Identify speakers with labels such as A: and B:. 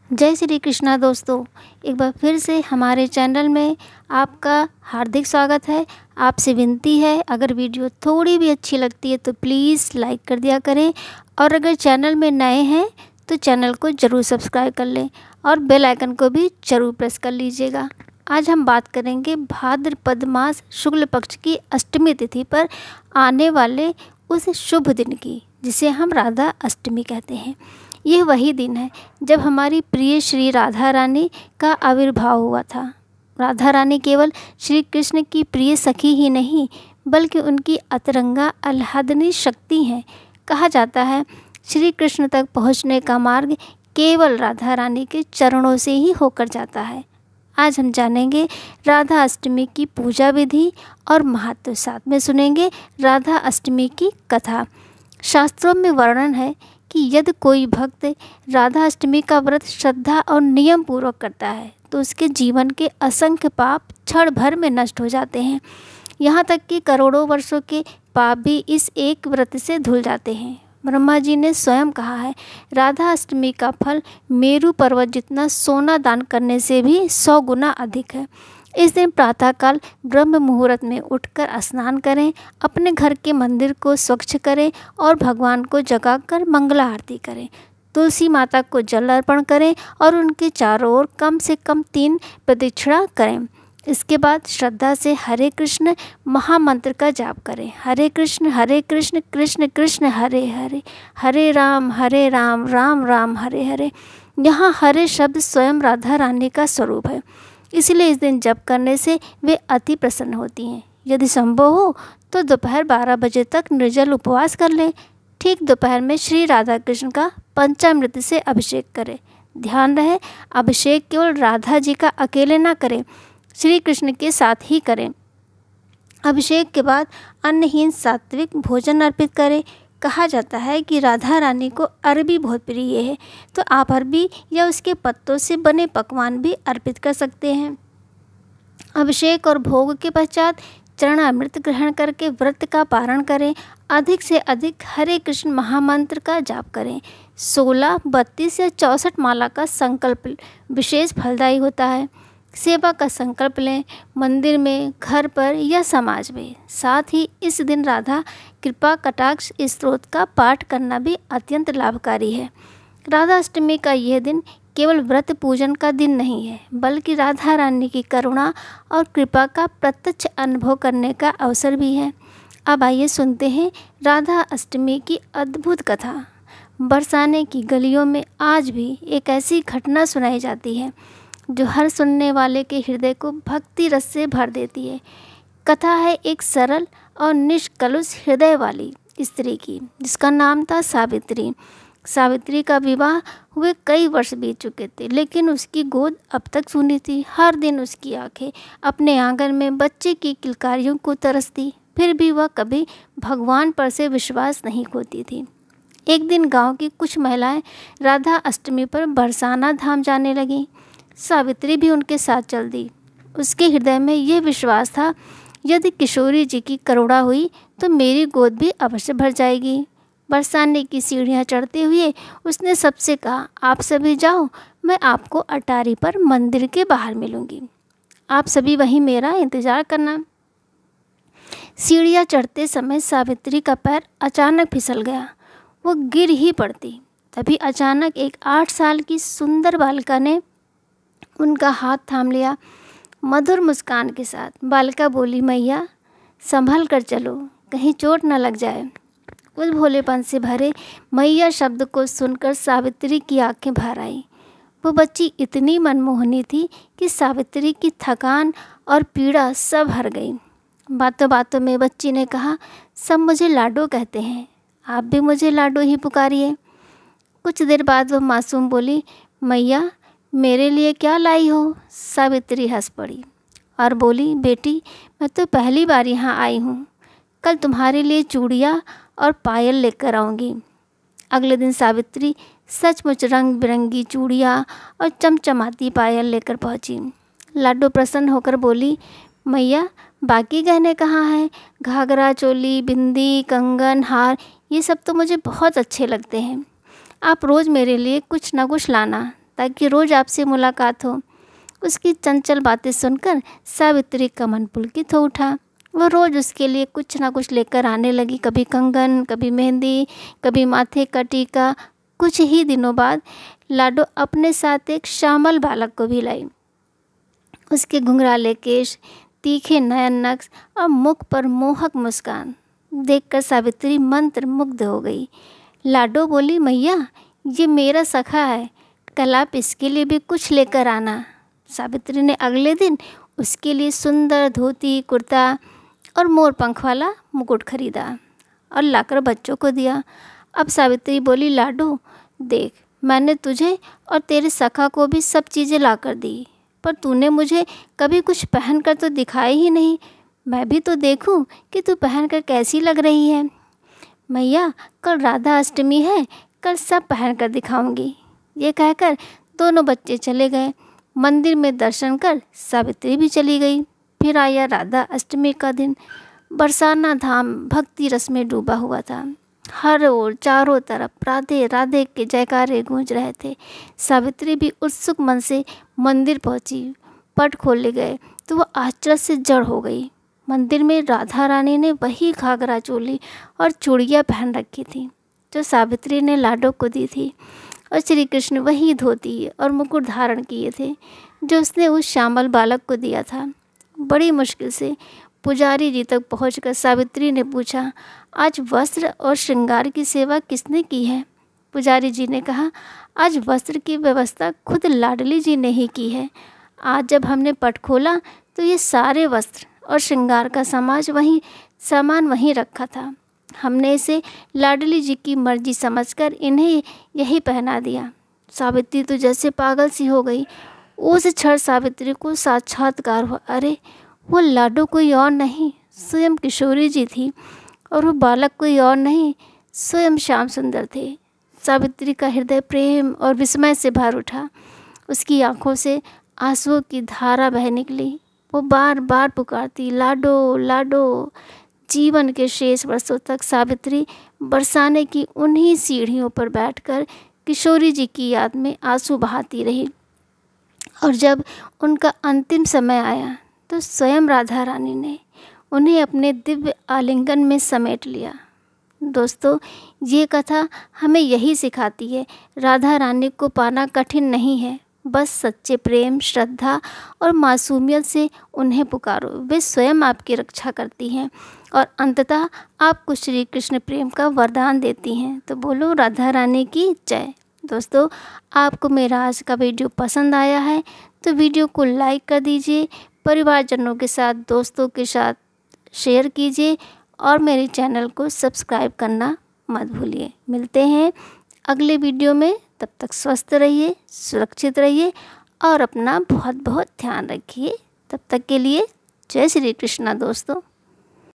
A: जय श्री कृष्णा दोस्तों, एक बार फिर से हमारे चैनल में आपका हार्दिक स्वागत है। आपसे विनती है, अगर वीडियो थोड़ी भी अच्छी लगती है तो प्लीज़ लाइक कर दिया करें, और अगर चैनल में नए हैं तो चैनल को ज़रूर सब्सक्राइब कर लें और बेल आइकन को भी ज़रूर प्रेस कर लीजिएगा। आज हम बात करेंगे भाद्रपद मास शुक्ल पक्ष की अष्टमी तिथि पर आने वाले उस शुभ दिन की, जिसे हम राधा अष्टमी कहते हैं। यह वही दिन है जब हमारी प्रिय श्री राधा रानी का आविर्भाव हुआ था। राधा रानी केवल श्री कृष्ण की प्रिय सखी ही नहीं, बल्कि उनकी अतरंगा आह्लादनी शक्ति हैं। कहा जाता है, श्री कृष्ण तक पहुँचने का मार्ग केवल राधा रानी के चरणों से ही होकर जाता है। आज हम जानेंगे राधा अष्टमी की पूजा विधि और महत्व, साथ में सुनेंगे राधा अष्टमी की कथा। शास्त्रों में वर्णन है कि यदि कोई भक्त राधा अष्टमी का व्रत श्रद्धा और नियम पूर्वक करता है तो उसके जीवन के असंख्य पाप क्षण भर में नष्ट हो जाते हैं। यहाँ तक कि करोड़ों वर्षों के पाप भी इस एक व्रत से धुल जाते हैं। ब्रह्मा जी ने स्वयं कहा है, राधा अष्टमी का फल मेरु पर्वत जितना सोना दान करने से भी 100 गुना अधिक है। इस दिन प्रातःकाल ब्रह्म मुहूर्त में उठकर स्नान करें, अपने घर के मंदिर को स्वच्छ करें और भगवान को जगाकर मंगला आरती करें। तुलसी माता को जल अर्पण करें और उनके चारों ओर कम से कम 3 प्रदक्षिणा करें। इसके बाद श्रद्धा से हरे कृष्ण महामंत्र का जाप करें। हरे कृष्ण कृष्ण कृष्ण हरे हरे, हरे राम राम राम हरे हरे। यहाँ हरे शब्द स्वयं राधा रानी का स्वरूप है, इसलिए इस दिन जप करने से वे अति प्रसन्न होती हैं। यदि संभव हो तो दोपहर 12 बजे तक निर्जल उपवास कर लें। ठीक दोपहर में श्री राधा कृष्ण का पंचामृत से अभिषेक करें। ध्यान रहे, अभिषेक केवल राधा जी का अकेले ना करें, श्री कृष्ण के साथ ही करें। अभिषेक के बाद अन्नहीन सात्विक भोजन अर्पित करें। कहा जाता है कि राधा रानी को अरबी बहुत प्रिय है, तो आप अरबी या उसके पत्तों से बने पकवान भी अर्पित कर सकते हैं। अभिषेक और भोग के पश्चात चरणामृत ग्रहण करके व्रत का पारण करें। अधिक से अधिक हरे कृष्ण महामंत्र का जाप करें। 16, 32 या 64 माला का संकल्प विशेष फलदायी होता है। सेवा का संकल्प लें, मंदिर में, घर पर या समाज में। साथ ही इस दिन राधा कृपा कटाक्ष स्तोत्र का पाठ करना भी अत्यंत लाभकारी है। राधा अष्टमी का यह दिन केवल व्रत पूजन का दिन नहीं है, बल्कि राधा रानी की करुणा और कृपा का प्रत्यक्ष अनुभव करने का अवसर भी है। अब आइए सुनते हैं राधा अष्टमी की अद्भुत कथा। बरसाने की गलियों में आज भी एक ऐसी घटना सुनाई जाती है जो हर सुनने वाले के हृदय को भक्ति रस से भर देती है। कथा है एक सरल और निष्कलुष हृदय वाली स्त्री की, जिसका नाम था सावित्री। सावित्री का विवाह हुए कई वर्ष बीत चुके थे, लेकिन उसकी गोद अब तक सूनी थी। हर दिन उसकी आंखें अपने आंगन में बच्चे की किलकारियों को तरसती, फिर भी वह कभी भगवान पर से विश्वास नहीं खोती थी। एक दिन गांव की कुछ महिलाएं राधा अष्टमी पर बरसाना धाम जाने लगीं। सावित्री भी उनके साथ चल दी। उसके हृदय में यह विश्वास था, यदि किशोरी जी की करुणा हुई तो मेरी गोद भी अवश्य भर जाएगी। बरसाने की सीढ़ियाँ चढ़ते हुए उसने सबसे कहा, आप सभी जाओ, मैं आपको अटारी पर मंदिर के बाहर मिलूंगी। आप सभी वहीं मेरा इंतज़ार करना। सीढ़ियाँ चढ़ते समय सावित्री का पैर अचानक फिसल गया, वो गिर ही पड़ती। तभी अचानक एक 8 साल की सुंदर बालिका ने उनका हाथ थाम लिया। मधुर मुस्कान के साथ बालिका बोली, मैया संभल कर चलो, कहीं चोट न लग जाए। उस भोलेपन से भरे मैया शब्द को सुनकर सावित्री की आंखें भर आई। वो बच्ची इतनी मनमोहनी थी कि सावित्री की थकान और पीड़ा सब हर गई। बातों बातों में बच्ची ने कहा, सब मुझे लाडो कहते हैं, आप भी मुझे लाडो ही पुकारिए। कुछ देर बाद वह मासूम बोली, मैया मेरे लिए क्या लाई हो? सावित्री हंस पड़ी और बोली, बेटी मैं तो पहली बार यहाँ आई हूँ, कल तुम्हारे लिए चूड़ियाँ और पायल लेकर आऊँगी। अगले दिन सावित्री सचमुच रंग बिरंगी चूड़ियाँ और चमचमाती पायल लेकर पहुँची। लाडो प्रसन्न होकर बोली, मैया बाकी गहने कहाँ हैं? घाघरा चोली, बिंदी, कंगन, हार, ये सब तो मुझे बहुत अच्छे लगते हैं। आप रोज़ मेरे लिए कुछ ना कुछ लाना ताकि रोज़ आपसे मुलाकात हो। उसकी चंचल बातें सुनकर सावित्री का मन पुलकित हो उठा। वो रोज़ उसके लिए कुछ ना कुछ लेकर आने लगी, कभी कंगन, कभी मेहंदी, कभी माथे का टीका। कुछ ही दिनों बाद लाडो अपने साथ एक श्यामल बालक को भी लाई। उसके घुंघराले केश, तीखे नयन नक्श और मुख पर मोहक मुस्कान देखकर सावित्री मंत्र मुग्ध हो गई। लाडो बोली, मैया ये मेरा सखा है, कल आप इसके लिए भी कुछ लेकर आना। सावित्री ने अगले दिन उसके लिए सुंदर धोती, कुर्ता और मोर पंख वाला मुकुट खरीदा और लाकर बच्चों को दिया। अब सावित्री बोली, लाडो देख, मैंने तुझे और तेरे सखा को भी सब चीज़ें लाकर दी, पर तूने मुझे कभी कुछ पहन कर तो दिखाई ही नहीं। मैं भी तो देखूं कि तू पहन कर कैसी लग रही है। मैया कल राधा अष्टमी है, कल सब पहन कर दिखाऊंगी। ये कहकर दोनों बच्चे चले गए। मंदिर में दर्शन कर सावित्री भी चली गई। फिर आया राधा अष्टमी का दिन। बरसाना धाम भक्ति रस में डूबा हुआ था। हर ओर चारों तरफ राधे राधे के जयकारे गूंज रहे थे। सावित्री भी उत्सुक मन से मंदिर पहुंची। पट खोले गए तो वह आश्चर्य से जड़ हो गई। मंदिर में राधा रानी ने वही घाघरा चोली और चूड़ियाँ पहन रखी थी जो सावित्री ने लाडो को दी थी, और श्री कृष्ण वही धोती और मुकुट धारण किए थे जो उसने उस श्यामल बालक को दिया था। बड़ी मुश्किल से पुजारी जी तक पहुंचकर सावित्री ने पूछा, आज वस्त्र और श्रृंगार की सेवा किसने की है? पुजारी जी ने कहा, आज वस्त्र की व्यवस्था खुद लाडली जी ने ही की है। आज जब हमने पट खोला तो ये सारे वस्त्र और श्रृंगार का सामान वहीं रखा था। हमने इसे लाडली जी की मर्जी समझकर इन्हें यही पहना दिया। सावित्री तो जैसे पागल सी हो गई। उस क्षण सावित्री को साक्षात्कार हुआ, अरे वो लाडो कोई और नहीं, स्वयं किशोरी जी थी, और वो बालक कोई और नहीं, स्वयं श्याम सुंदर थे। सावित्री का हृदय प्रेम और विस्मय से भर उठा। उसकी आंखों से आंसुओं की धारा बह निकली। वो बार बार पुकारती, लाडो लाडो। जीवन के शेष वर्षों तक सावित्री बरसाने की उन्हीं सीढ़ियों पर बैठकर किशोरी जी की याद में आंसू बहाती रही। और जब उनका अंतिम समय आया तो स्वयं राधा रानी ने उन्हें अपने दिव्य आलिंगन में समेट लिया। दोस्तों, ये कथा हमें यही सिखाती है, राधा रानी को पाना कठिन नहीं है, बस सच्चे प्रेम, श्रद्धा और मासूमियत से उन्हें पुकारो। वे स्वयं आपकी रक्षा करती हैं और अंततः आपको श्री कृष्ण प्रेम का वरदान देती हैं। तो बोलो राधा रानी की जय। दोस्तों, आपको मेरा आज का वीडियो पसंद आया है तो वीडियो को लाइक कर दीजिए, परिवारजनों के साथ, दोस्तों के साथ शेयर कीजिए और मेरे चैनल को सब्सक्राइब करना मत भूलिए। मिलते हैं अगले वीडियो में, तब तक स्वस्थ रहिए, सुरक्षित रहिए और अपना बहुत बहुत ध्यान रखिए। तब तक के लिए जय श्री कृष्णा दोस्तों।